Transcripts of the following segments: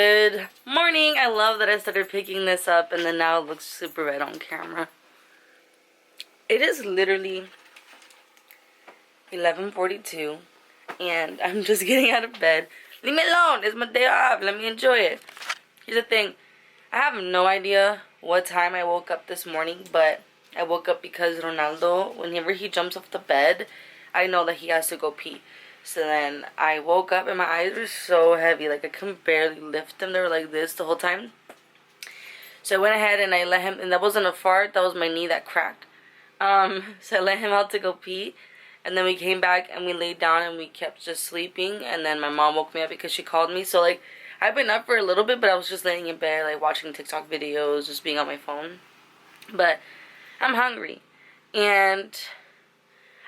Good morning. I love that I started picking this up and then now it looks super red on camera. It is literally 11:42 and I'm just getting out of bed. Leave me alone. It's my day off. Let me enjoy it. Here's the thing. I have no idea what time I woke up this morning, but I woke up because Ronaldo, whenever he jumps off the bed, I know that he has to go pee. So then I woke up and my eyes were so heavy, like I couldn't barely lift them. They were like this the whole time. So I went ahead and I let him, and that wasn't a fart, that was my knee that cracked. So I let him out to go pee, and then we came back and we laid down and we kept just sleeping, and then my mom woke me up because she called me. So like, I've been up for a little bit, but I was just laying in bed, like watching TikTok videos, just being on my phone. But I'm hungry, and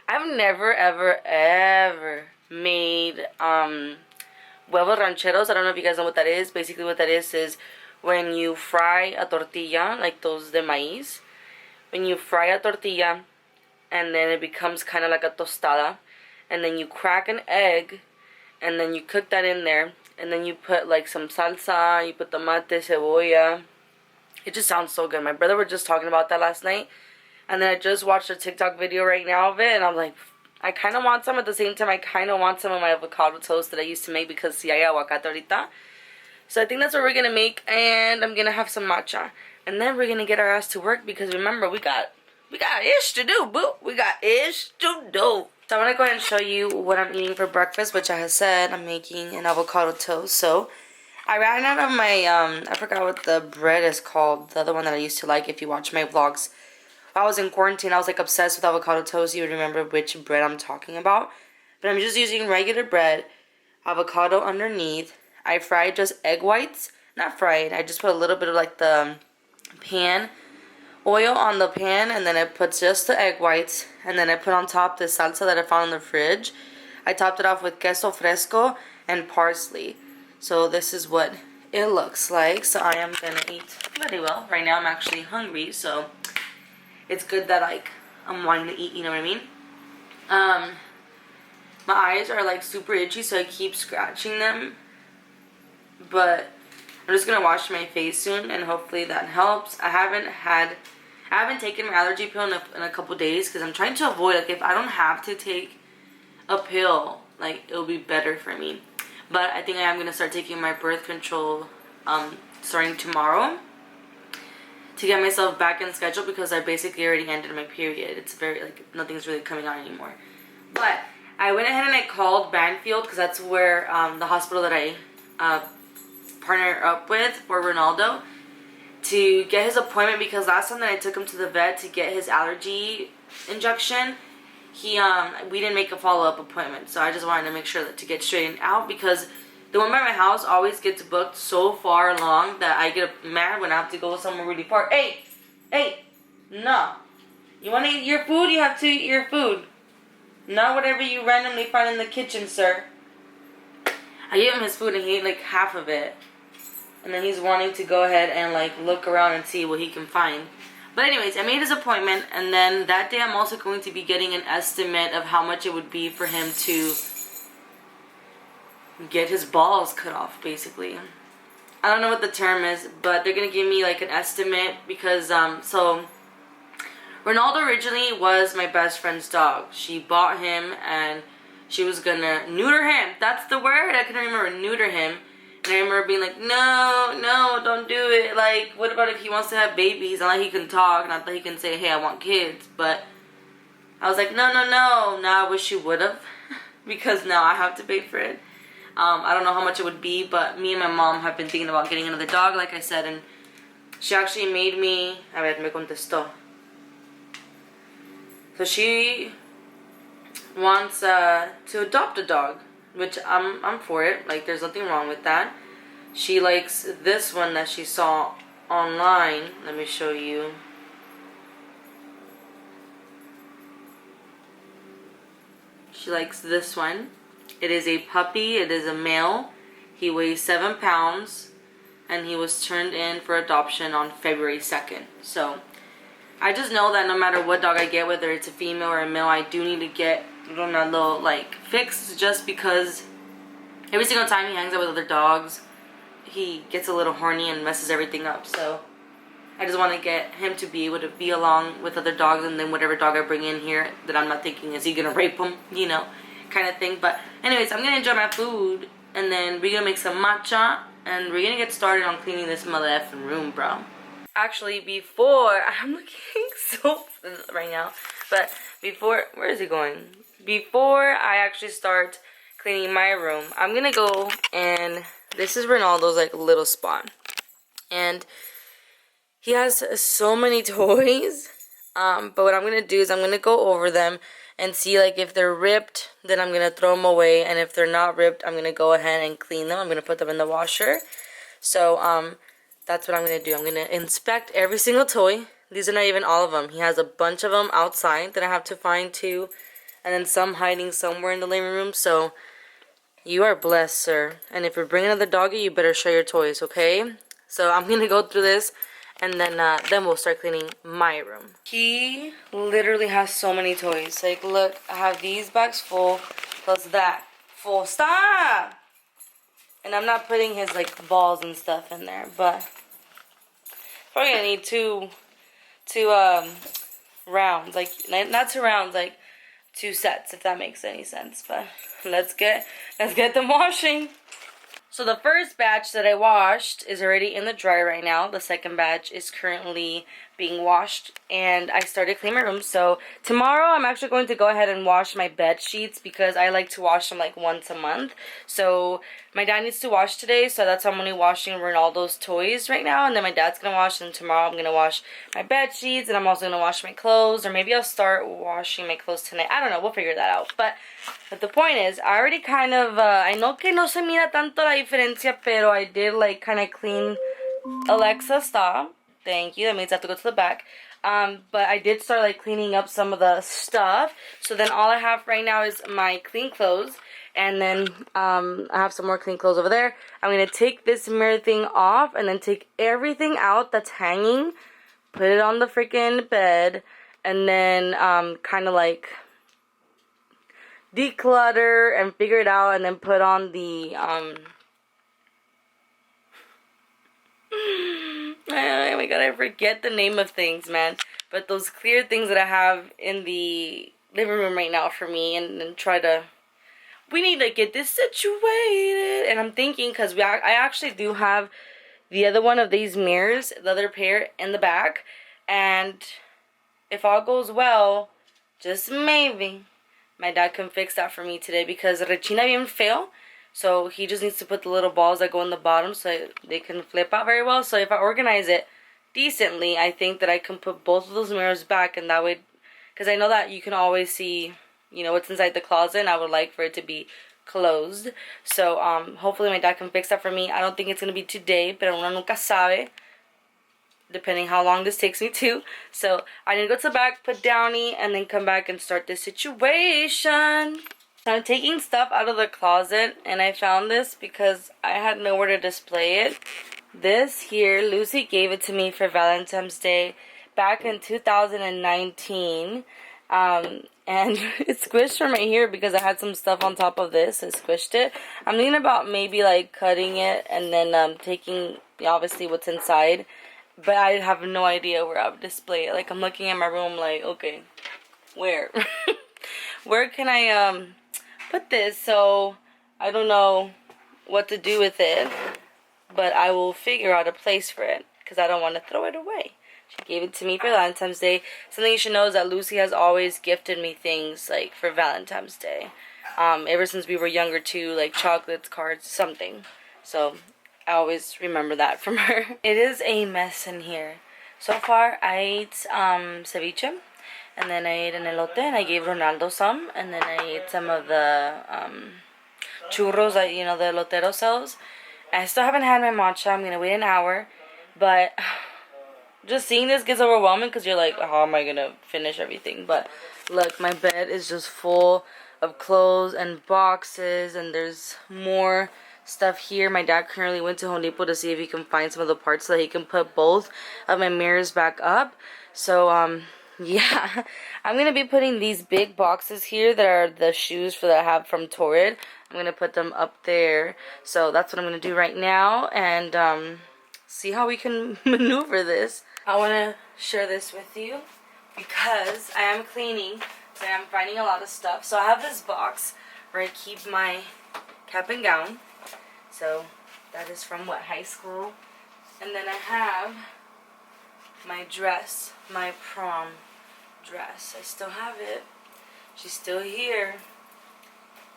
I've never, ever made huevos rancheros. I don't know if you guys know what that is. Basically what that is when you fry a tortilla, like those de maíz. When you fry a tortilla and then it becomes kind of like a tostada, and then you crack an egg and then you cook that in there, and then you put like some salsa, you put tomate, cebolla. It just sounds so good. My brother was just talking about that last night, and then I just watched a TikTok video right now of it, and I'm like, I kind of want some. At the same time, I kind of want some of my avocado toast that I used to make because si hay aguacate ahorita. So I think that's what we're going to make, and I'm going to have some matcha. And then we're going to get our ass to work because remember, we got ish to do, boo. We got ish to do. So I'm going to go ahead and show you what I'm eating for breakfast, which I have said I'm making an avocado toast. So I ran out of my, I forgot what the bread is called, the other one that I used to like if you watch my vlogs. While I was in quarantine, I was like obsessed with avocado toast. You would remember which bread I'm talking about. But I'm just using regular bread, avocado underneath. I fried just egg whites. Not fried, I just put a little bit of like the pan oil on the pan, and then I put just the egg whites, and then I put on top the salsa that I found in the fridge. I topped it off with queso fresco and parsley. So this is what it looks like. So I am gonna eat very well. Right now I'm actually hungry, so it's good that like I'm wanting to eat, you know what I mean? My eyes are like super itchy, so I keep scratching them. But I'm just gonna wash my face soon, and hopefully that helps. I haven't taken my allergy pill in a couple days because I'm trying to avoid, like, if I don't have to take a pill, like, it'll be better for me. But I think I am gonna start taking my birth control starting tomorrow to get myself back in schedule, because I basically already ended my period. It's very, like, nothing's really coming on anymore. But I went ahead and I called Banfield, because that's where the hospital that I partner up with for Ronaldo, to get his appointment, because last time that I took him to the vet to get his allergy injection, we didn't make a follow-up appointment. So I just wanted to make sure that to get straightened out, because the one by my house always gets booked so far along that I get mad when I have to go somewhere really far. Hey, no. You want to eat your food? You have to eat your food. Not whatever you randomly find in the kitchen, sir. I gave him his food and he ate like half of it. And then he's wanting to go ahead and like look around and see what he can find. But anyways, I made his appointment, and then that day I'm also going to be getting an estimate of how much it would be for him to get his balls cut off, basically. I don't know what the term is, but they're going to give me like an estimate because, so Ronaldo originally was my best friend's dog. She bought him and she was going to neuter him. That's the word. I couldn't remember, neuter him. And I remember being like, no, don't do it. Like, what about if he wants to have babies? Not that he can talk, not that he can say, hey, I want kids. But I was like, no. Now I wish you would have, because now I have to pay for it. I don't know how much it would be, but me and my mom have been thinking about getting another dog, like I said. And she actually made me, a ver, me contestó. So she wants to adopt a dog, which I'm for it. Like, there's nothing wrong with that. She likes this one that she saw online. Let me show you. She likes this one. It is a puppy. It is a male. He weighs 7 pounds, and he was turned in for adoption on February 2nd. So I just know that no matter what dog I get, whether it's a female or a male, I do need to get Ronaldo like fixed, just because every single time he hangs out with other dogs, he gets a little horny and messes everything up. So I just want to get him to be able to be along with other dogs, and then whatever dog I bring in here that I'm not thinking, is he gonna rape him, you know, kind of thing. But anyways, I'm gonna enjoy my food, and then we're gonna make some matcha, and we're gonna get started on cleaning this mother effing room, bro. Actually, before, I'm looking so right now, but before, where is he going? Before I actually start cleaning my room, I'm gonna go, and this is Ronaldo's like little spot, and he has so many toys. But what I'm gonna do is I'm gonna go over them and see like if they're ripped, then I'm gonna throw them away, and if they're not ripped, I'm gonna go ahead and clean them. I'm gonna put them in the washer. So that's what I'm gonna do. I'm gonna inspect every single toy. These are not even all of them. He has a bunch of them outside that I have to find too, and then some hiding somewhere in the living room. So you are blessed, sir. And if you're bringing another doggy, you better show your toys, okay? So I'm gonna go through this, and then we'll start cleaning my room. He literally has so many toys. Like, look, I have these bags full, plus that full. Stop! And I'm not putting his like balls and stuff in there, but probably gonna need two rounds, like not 2 rounds, like 2 sets, if that makes any sense. But let's get them washing. So the first batch that I washed is already in the dryer right now. The second batch is currently being washed, and I started cleaning my room. So tomorrow I'm actually going to go ahead and wash my bed sheets, because I like to wash them like once a month. So my dad needs to wash today, so that's why I'm only washing Ronaldo's toys right now, and then my dad's gonna wash, and tomorrow I'm gonna wash my bed sheets, and I'm also gonna wash my clothes, or maybe I'll start washing my clothes tonight. I don't know, we'll figure that out. But the point is, I already kind of I know que no se mira tanto la diferencia, pero I did like kind of clean. Alexa, stop. Thank you. That means I have to go to the back. But I did start like cleaning up some of the stuff. So then all I have right now is my clean clothes. And then I have some more clean clothes over there. I'm going to take this mirror thing off, and then take everything out that's hanging. Put it on the freaking bed. And then kind of like declutter and figure it out. And then put on the oh my god, I forget the name of things, man. But those clear things that I have in the living room right now for me, and try to... We need to get this situated. And I'm thinking, because I actually do have the other one of these mirrors, the other pair, in the back. And if all goes well, just maybe, my dad can fix that for me today, because rechina bien feo. So he just needs to put the little balls that go in the bottom so they can flip out very well. So if I organize it decently, I think that I can put both of those mirrors back, and that way, because I know that you can always see, you know, what's inside the closet, and I would like for it to be closed. So hopefully my dad can fix that for me. I don't think it's going to be today, pero uno nunca sabe, depending how long this takes me to. So I need to go to the back, put Downy, and then come back and start this situation. So I'm taking stuff out of the closet, and I found this because I had nowhere to display it. This here, Lucy gave it to me for Valentine's Day back in 2019. And it squished from right here because I had some stuff on top of this. It squished it. I'm thinking about maybe like cutting it and then taking obviously what's inside. But I have no idea where I would display it. Like, I'm looking at my room like, okay, where? Where can I put this? So I don't know what to do with it, but I will figure out a place for it because I don't want to throw it away. She gave it to me for Valentine's Day. Something you should know is that Lucy has always gifted me things like for Valentine's Day, ever since we were younger too, like chocolates, cards, something. So I always remember that from her. It is a mess in here. So far I ate ceviche, and then I ate an elote, and I gave Ronaldo some, and then I ate some of the churros that, you know, the elotero sells. I still haven't had my matcha. I'm going to wait an hour, but just seeing this gets overwhelming because you're like, how am I going to finish everything? But look, my bed is just full of clothes and boxes, and there's more stuff here. My dad currently went to Home Depot to see if he can find some of the parts so that he can put both of my mirrors back up. So yeah, I'm gonna be putting these big boxes here that are the shoes that I have from Torrid. I'm gonna put them up there. So that's what I'm gonna do right now, and see how we can maneuver this. I wanna share this with you because I am cleaning, so I'm finding a lot of stuff. So I have this box where I keep my cap and gown. So that is from what, high school? And then I have my dress, my prom dress. I still have it. She's still here.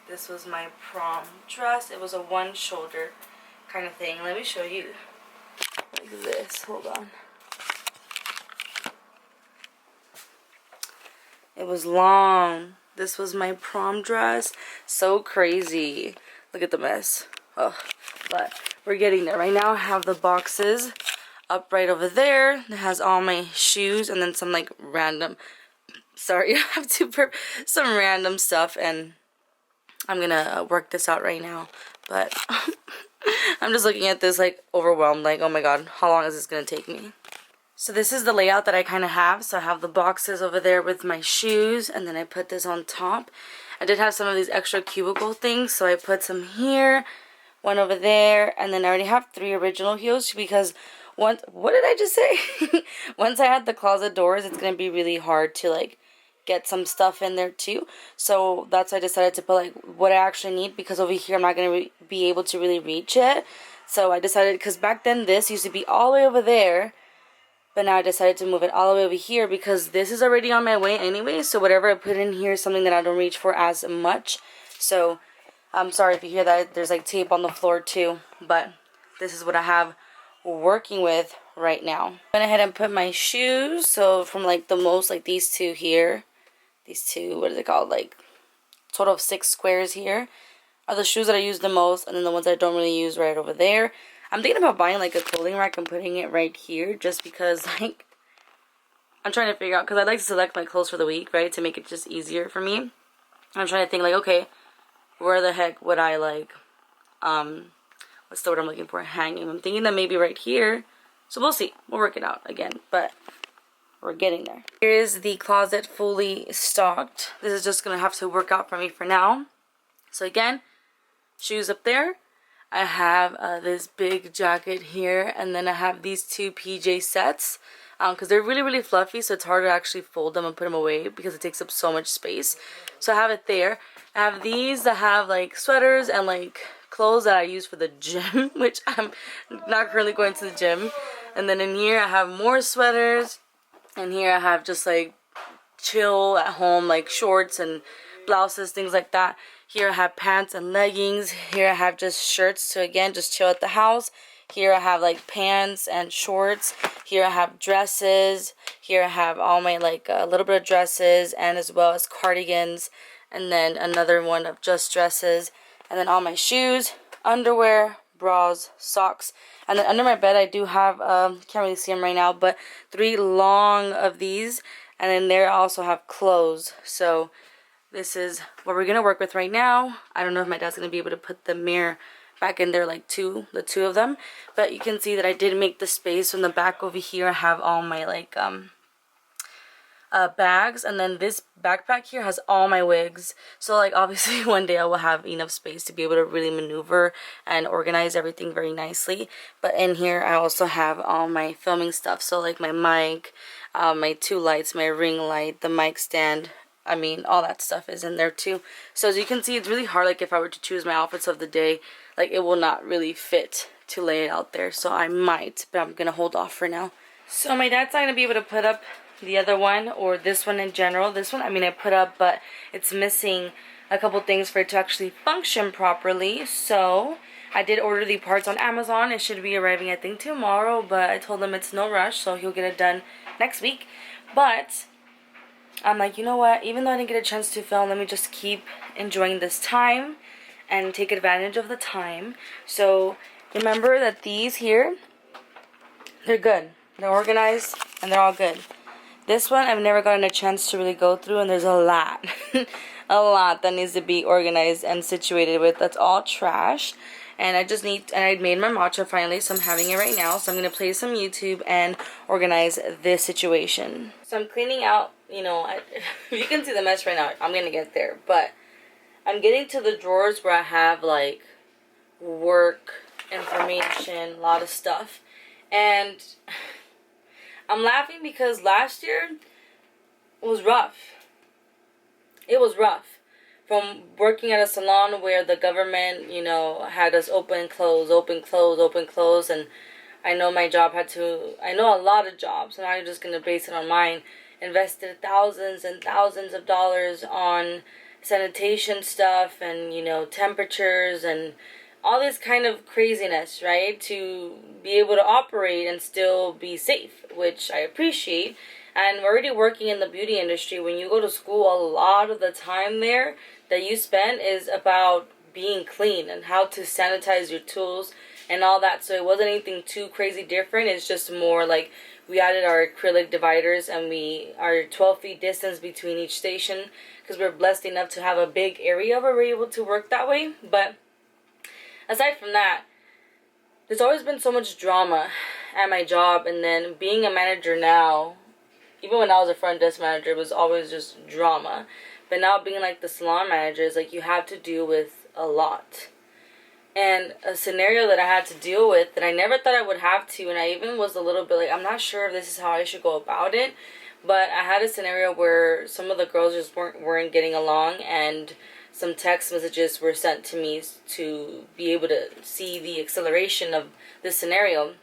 This was my prom dress. It was a one shoulder kind of thing. Let me show you. Like this. Hold on. It was long. This was my prom dress. So crazy. Look at the mess. Oh, but we're getting there. Right now I have the boxes up right over there. It has all my shoes and then some like random, sorry, I have some random stuff, and I'm gonna work this out right now. But I'm just looking at this like overwhelmed, like, oh my god, how long is this gonna take me? So this is the layout that I kind of have. So I have the boxes over there with my shoes, and then I put this on top. I did have some of these extra cubicle things, so I put some here, one over there, and then I already have 3 original heels because what did I just say? Once I had the closet doors, it's gonna be really hard to like get some stuff in there too. So that's why I decided to put like what I actually need, because over here I'm not gonna be able to really reach it. So I decided, because back then this used to be all the way over there, but now I decided to move it all the way over here because this is already on my way anyway. So whatever I put in here is something that I don't reach for as much. So I'm sorry if you hear that. There's like tape on the floor too, but this is what I have working with right now. Went ahead and put my shoes, so from like the most, like these two here, these two, what is it called, like total of 6 squares here are the shoes that I use the most, and then the ones I don't really use right over there. I'm thinking about buying like a clothing rack and putting it right here, just because like I'm trying to figure out, because I like to select my clothes for the week, right, to make it just easier for me. I'm trying to think like, okay, where the heck would I like what's the word I'm looking for? Hanging. I'm thinking that maybe right here. So we'll see. We'll work it out again. But we're getting there. Here is the closet fully stocked. This is just going to have to work out for me for now. So again, shoes up there. I have this big jacket here. And then I have these 2 PJ sets. Because they're really, really fluffy. So it's hard to actually fold them and put them away because it takes up so much space. So I have it there. I have these that have like sweaters and like clothes that I use for the gym, which I'm not currently going to the gym. And then in here I have more sweaters, and here I have just like chill at home, like shorts and blouses, things like that. Here I have pants and leggings. Here I have just shirts to again just chill at the house. Here I have like pants and shorts. Here I have dresses. Here I have all my like a little bit of dresses, and as well as cardigans, and then another one of just dresses. And then all my shoes, underwear, bras, socks. And then under my bed I do have, can't really see them right now, but 3 long of these. And then there I also have clothes. So this is what we're going to work with right now. I don't know if my dad's going to be able to put the mirror back in there, like the two of them. But you can see that I did make the space from the back over here. I have all my like bags, and then this backpack here has all my wigs. So like obviously one day I will have enough space to be able to really maneuver and organize everything very nicely. But in here I also have all my filming stuff, so like my mic, my 2 lights, my ring light, the mic stand, I mean all that stuff is in there too. So as you can see, it's really hard, like if I were to choose my outfits of the day, like it will not really fit to lay it out there. So I might, but I'm gonna hold off for now. So my dad's not gonna be able to put up the other one, or this one in general. This one, I mean, I put up, but it's missing a couple things for it to actually function properly. So I did order the parts on Amazon. It should be arriving, I think, tomorrow, but I told him it's no rush, so he'll get it done next week. But I'm like, you know what, even though I didn't get a chance to film, let me just keep enjoying this time and take advantage of the time. So remember that these here, they're good, they're organized, and they're all good. This one I've never gotten a chance to really go through, and there's a lot a lot that needs to be organized and situated with. That's all trash. And I made my matcha finally, so I'm having it right now. So I'm going to play some YouTube and organize this situation. So I'm cleaning out, you know, you can see the mess right now. I'm going to get there. But I'm getting to the drawers where I have, like, work, information, a lot of stuff. And I'm laughing because last year was rough. It was rough. From working at a salon where the government, you know, had us open, close, open, close, open, close. And I know my job I know a lot of jobs. And I'm just going to base it on mine. Invested thousands and thousands of dollars on sanitation stuff and, you know, temperatures and all this kind of craziness, right? To be able to operate and still be safe, which I appreciate. And we're already working in the beauty industry. When you go to school, a lot of the time there that you spend is about being clean and how to sanitize your tools and all that. So it wasn't anything too crazy different. It's just more like we added our acrylic dividers and our 12 feet distance between each station, because we're blessed enough to have a big area where we're able to work that way. But aside from that, there's always been so much drama at my job. And then being a manager now, even when I was a front desk manager, it was always just drama. But now being like the salon manager is like you have to deal with a lot. And a scenario that I had to deal with that I never thought I would have to, and I even was a little bit like, I'm not sure if this is how I should go about it. But I had a scenario where some of the girls just weren't getting along, and some text messages were sent to me to be able to see the acceleration of this scenario.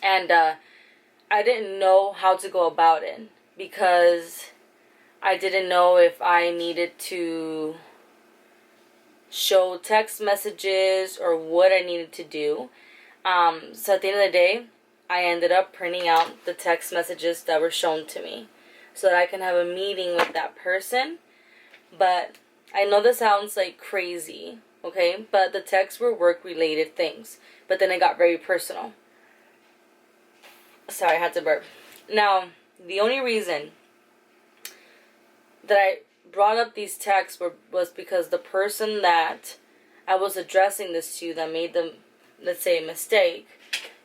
And I didn't know how to go about it, because I didn't know if I needed to show text messages or what I needed to do. So at the end of the day, I ended up printing out the text messages that were shown to me so that I can have a meeting with that person. But I know this sounds like crazy, okay? But the texts were work-related things. But then it got very personal. Sorry, I had to burp. Now, the only reason that I brought up these texts was because the person that I was addressing this to that made them, let's say, a mistake,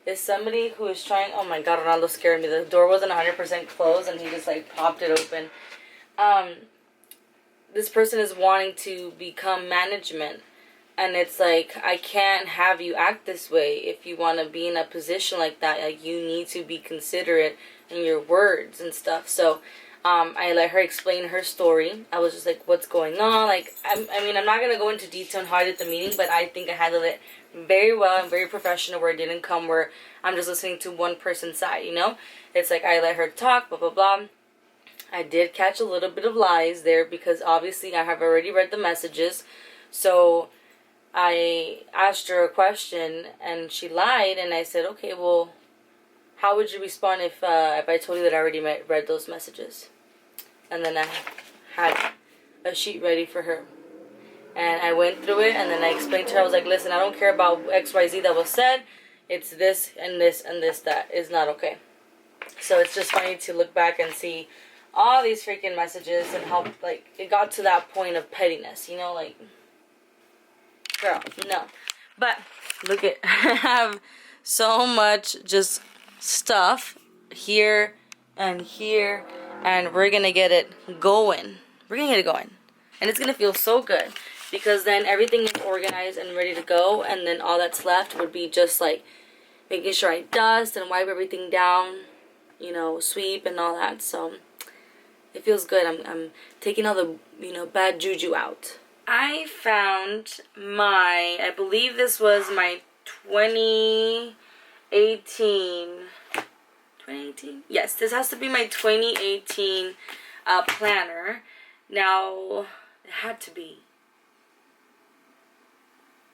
is somebody who is trying... Oh my God, Ronaldo scared me. The door wasn't 100% closed and he just like popped it open. This person is wanting to become management. And it's like, I can't have you act this way. If you want to be in a position like that, like, you need to be considerate in your words and stuff. So I let her explain her story. I was just like, what's going on? Like, I mean, I'm not going to go into detail on how I did the meeting, but I think I handled it very well and very professional, where it didn't come where I'm just listening to one person's side, you know? It's like, I let her talk, blah, blah, blah. I did catch a little bit of lies there, because obviously I have already read the messages. So I asked her a question and she lied, and I said, okay, well, how would you respond if I told you that I already read those messages? And then I had a sheet ready for her. And I went through it, and then I explained to her, I was like, listen, I don't care about XYZ that was said. It's this and this and this that is not okay. So it's just funny to look back and see all these freaking messages and how, like, it got to that point of pettiness, you know, like, girl, no. But look at, I have so much just stuff here and here, and we're gonna get it going. We're gonna get it going, and it's gonna feel so good, because then everything is organized and ready to go, and then all that's left would be just like making sure I dust and wipe everything down, you know, sweep and all that. So it feels good. I'm taking all the, you know, bad juju out. I found I believe this was my 2018. Yes, this has to be my 2018 planner. Now, it had to be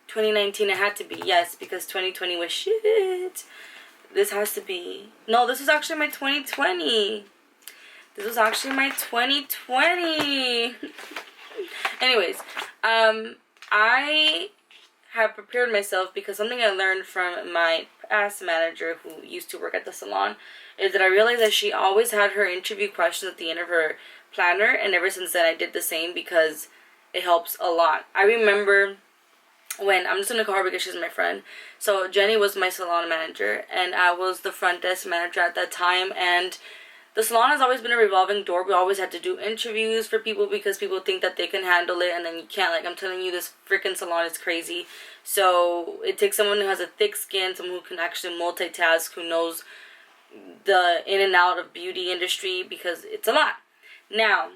2019. It had to be, yes, because 2020 was shit. This has to be... No, this was actually my 2020. This was actually my 2020. Anyways, I have prepared myself, because something I learned from my past manager who used to work at the salon is that I realized that she always had her interview questions at the end of her planner, and ever since then I did the same, because it helps a lot. I remember when, I'm just gonna call her because she's my friend. So Jenny was my salon manager, and I was the front desk manager at that time. And the salon has always been a revolving door. We always had to do interviews for people because people think that they can handle it, and then you can't. Like, I'm telling you, this freaking salon is crazy. So it takes someone who has a thick skin, someone who can actually multitask, who knows the in and out of beauty industry, because it's a lot. Now,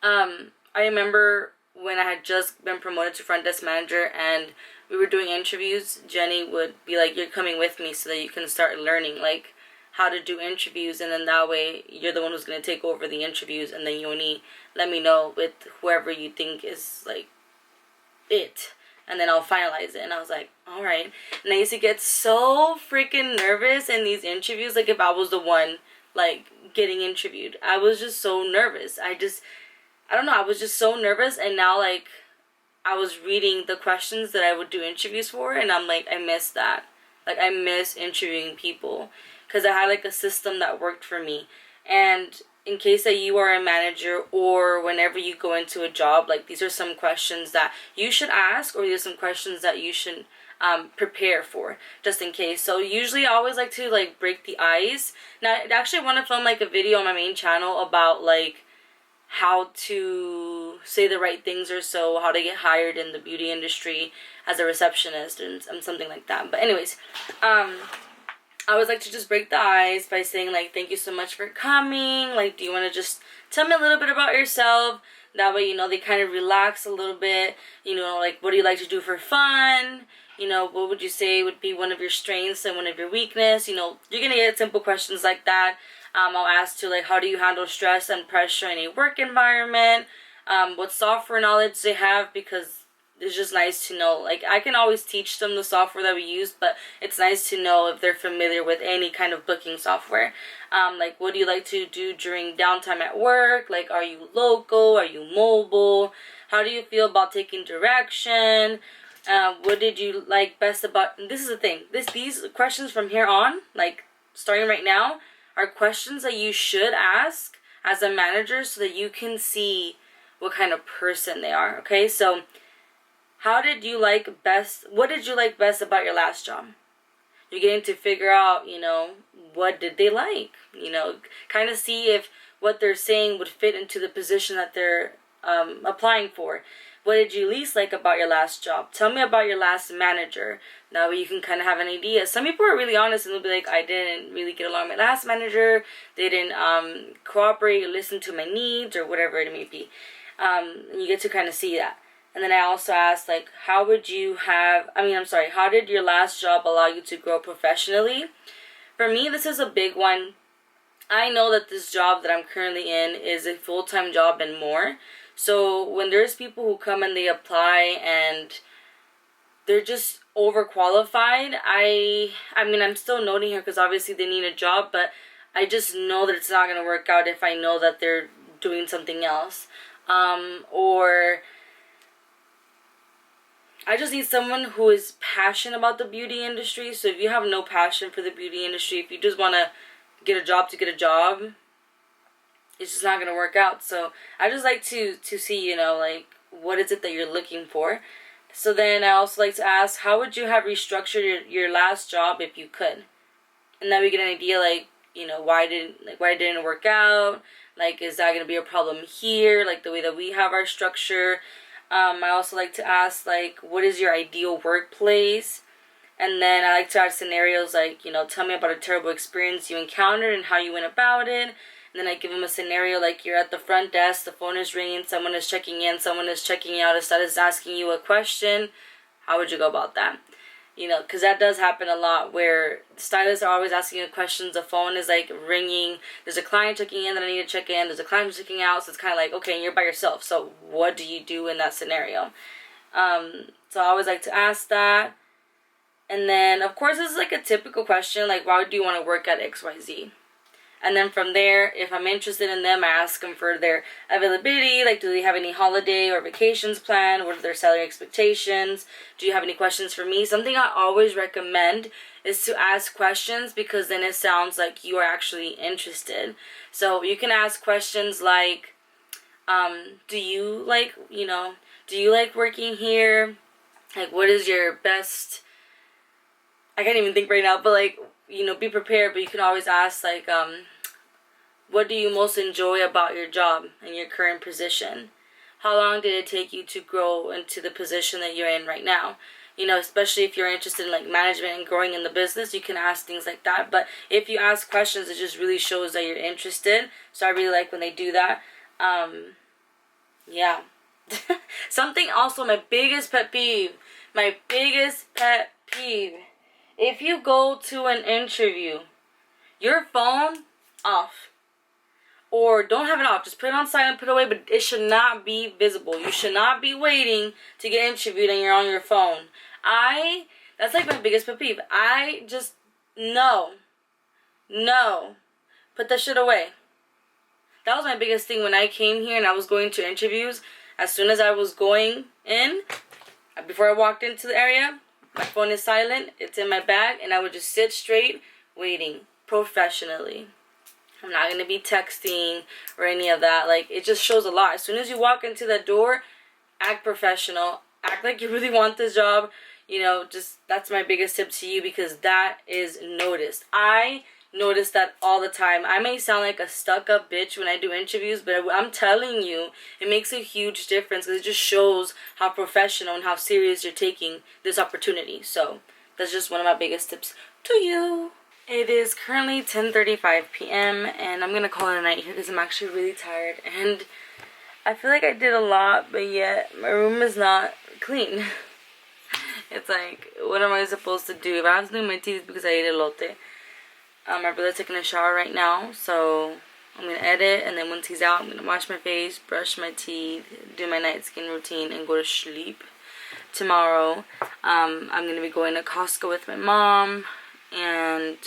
I remember when I had just been promoted to front desk manager and we were doing interviews, Jenny would be like, you're coming with me so that you can start learning, like, how to do interviews, and then that way you're the one who's going to take over the interviews, and then you only let me know with whoever you think is, like, it, and then I'll finalize it. And I was like, all right. And I used to get so freaking nervous in these interviews, like, if I was the one, like, getting interviewed. I was just so nervous. I don't know, I was just so nervous. And now, like, I was reading the questions that I would do interviews for, and I'm like, I miss that. Like, I miss interviewing people, because I had, like, a system that worked for me. And in case that you are a manager, or whenever you go into a job, like, these are some questions that you should ask, or these are some questions that you should prepare for, just in case. So usually I always like to, like, break the ice. Now, I actually want to film, like, a video on my main channel about, like, how to say the right things, or so, how to get hired in the beauty industry as a receptionist, and something like that. But anyways, I always like to just break the ice by saying, like, thank you so much for coming. Like, do you want to just tell me a little bit about yourself? That way, you know, they kind of relax a little bit. You know, like, what do you like to do for fun? You know, what would you say would be one of your strengths and one of your weaknesses? You know, you're going to get simple questions like that. I'll ask to, like, how do you handle stress and pressure in a work environment? What software knowledge they have, because it's just nice to know. Like, I can always teach them the software that we use, but it's nice to know if they're familiar with any kind of booking software. Like, what do you like to do during downtime at work? Like, are you local? Are you mobile? How do you feel about taking direction? What did you like best about... This is the thing. These questions from here on, like, starting right now, are questions that you should ask as a manager so that you can see what kind of person they are, okay? So, what did you like best about your last job? You're getting to figure out, you know, what did they like? You know, kind of see if what they're saying would fit into the position that they're applying for. What did you least like about your last job? Tell me about your last manager. That way you can kind of have an idea. Some people are really honest and they'll be like, I didn't really get along with my last manager. They didn't cooperate or listen to my needs, or whatever it may be. And you get to kind of see that. And then I also asked, like, how did your last job allow you to grow professionally? For me, this is a big one. I know that this job that I'm currently in is a full-time job and more. So when there's people who come and they apply and they're just overqualified, I'm still noting here because obviously they need a job, but I just know that it's not going to work out if I know that they're doing something else. Or I just need someone who is passionate about the beauty industry. So if you have no passion for the beauty industry, if you just want to get a job to get a job, it's just not going to work out. So I just like to see, you know, like, what is it that you're looking for? So then I also like to ask, how would you have restructured your last job if you could? And then we get an idea, like, you know, why didn't it work out? Like, is that going to be a problem here? Like, the way that we have our structure. I also like to ask, like, what is your ideal workplace? And then I like to add scenarios like, you know, tell me about a terrible experience you encountered and how you went about it. And then I give them a scenario like you're at the front desk, the phone is ringing, someone is checking in, someone is checking out, a stylist is asking you a question. How would you go about that? You know, because that does happen a lot where stylists are always asking you questions. The phone is like ringing. There's a client checking in that I need to check in. There's a client checking out. So it's kind of like, okay, and you're by yourself. So what do you do in that scenario? So I always like to ask that. And then, of course, this is like a typical question, like, why do you want to work at XYZ? And then from there, if I'm interested in them, I ask them for their availability. Like, do they have any holiday or vacations planned? What are their salary expectations? Do you have any questions for me? Something I always recommend is to ask questions, because then it sounds like you are actually interested. So you can ask questions like, do you like working here? Like, what is your best, I can't even think right now, but like, you know, be prepared, but you can always ask, like, what do you most enjoy about your job and your current position? How long did it take you to grow into the position that you're in right now? You know, especially if you're interested in like management and growing in the business, you can ask things like that. But if you ask questions, it just really shows that you're interested. So I really like when they do that. Yeah. Something also, my biggest pet peeve. If you go to an interview, your phone off. Or don't have it off. Just put it on silent, put it away, but it should not be visible. You should not be waiting to get interviewed and you're on your phone. That's like my biggest pet peeve. No. Put that shit away. That was my biggest thing when I came here and I was going to interviews. As soon as I was going in, before I walked into the area, my phone is silent, it's in my bag, and I would just sit straight, waiting, professionally. I'm not going to be texting or any of that. Like, it just shows a lot. As soon as you walk into that door, act professional. Act like you really want this job. You know, just, that's my biggest tip to you, because that is noticed. I notice that all the time. I may sound like a stuck-up bitch when I do interviews, but I'm telling you, it makes a huge difference, because it just shows how professional and how serious you're taking this opportunity. So, that's just one of my biggest tips to you. It is currently 10:35 p.m. and I'm going to call it a night here because I'm actually really tired. And I feel like I did a lot, but yet my room is not clean. It's like, what am I supposed to do? If I have to do my teeth because I ate elote. My brother's taking a shower right now, so I'm going to edit. And then once he's out, I'm going to wash my face, brush my teeth, do my night skin routine, and go to sleep. Tomorrow, I'm going to be going to Costco with my mom and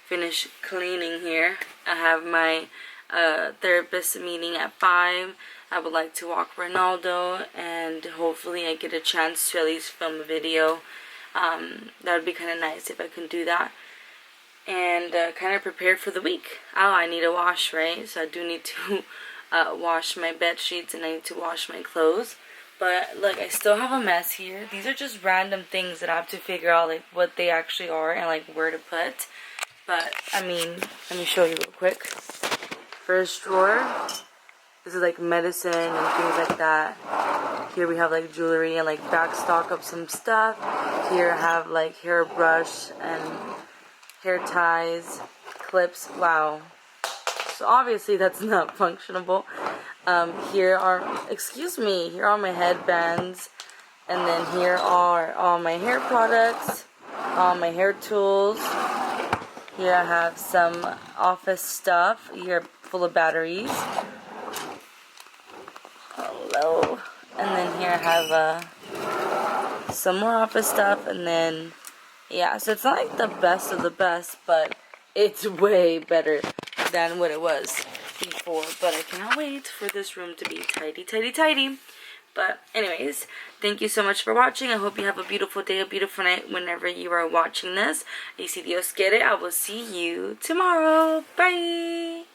finish cleaning here. I have my therapist meeting at 5. I would like to walk Ronaldo, and hopefully I get a chance to at least film a video. That would be kind of nice if I can do that. And kind of prepare for the week. Oh, I need a wash, right? So I do need to wash my bed sheets, and I need to wash my clothes. But, look, I still have a mess here. These are just random things that I have to figure out, like, what they actually are and, like, where to put. But, I mean, let me show you real quick. First drawer. This is, like, medicine and things like that. Here we have, like, jewelry and, like, back stock of some stuff. Here I have, like, hairbrush and hair ties, clips. Wow. So, obviously, that's not functionable. Here are my headbands, and then here are all my hair products, all my hair tools. Here I have some office stuff, here full of batteries. Hello. And then here I have some more office stuff, and then, yeah, so it's not like the best of the best, but it's way better than what it was before. But I cannot wait for this room to be tidy. But anyways, thank you so much for watching. I hope you have a beautiful day, a beautiful night whenever you are watching this. Y si Dios quiere, I will see you tomorrow. Bye.